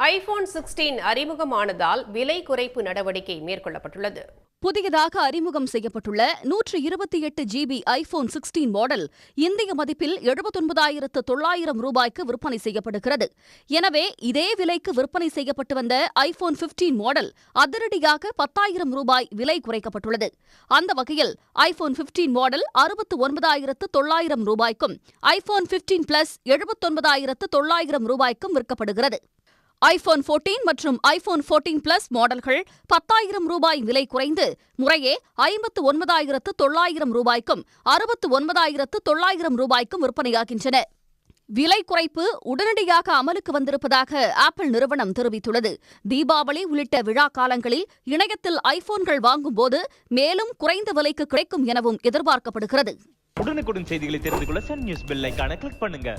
IPhone 16 அறிமுகமானதால் விலை குறைப்பு நடவடிக்கை மேற்கொள்ளப்பட்டுள்ளது. புதியதாக அறிமுகம் செய்யப்பட்டுள்ள 128 GB ஐபோன் 16 மாடல் இந்திய மதிப்பில் 79,900 ரூபாய்க்கு விற்பனை செய்யப்படுகிறது. எனவே இதே விலைக்கு விற்பனை செய்யப்பட்டு வந்த ஐபோன் 15 மாடல் அதிரடியாக 10,000 ரூபாய் விலை குறைக்கப்பட்டுள்ளது. அந்த வகையில் ஐபோன் 15 மாடல் 69,900 ரூபாய்க்கும் ஐபோன் 15 பிளஸ் 79,900 ரூபாய்க்கும் விற்கப்படுகிறது. ஐபோன் 14 மற்றும் ஐபோன் 14 பிளஸ் மாடல்கள் 10,000 ரூபாய் விலை குறைந்து முறையே 59,900 ரூபாய்க்கும் 69,900 ரூபாய்க்கும் விற்பனையாகின்றன. விலை குறைப்பு உடனடியாக அமலுக்கு வந்திருப்பதாக ஆப்பிள் நிறுவனம் தெரிவித்துள்ளது. தீபாவளி உள்ளிட்ட விழா காலங்களில் இணையத்தில் ஐபோன்கள் வாங்கும்போது மேலும் குறைந்த விலைக்கு கிடைக்கும் எனவும் எதிர்பார்க்கப்படுகிறது. உடனுக்குடன் செய்திகளை தெரிந்து கொள்ள சன் நியூஸ் பெல் ஐகானை கிளிக் பண்ணுங்க.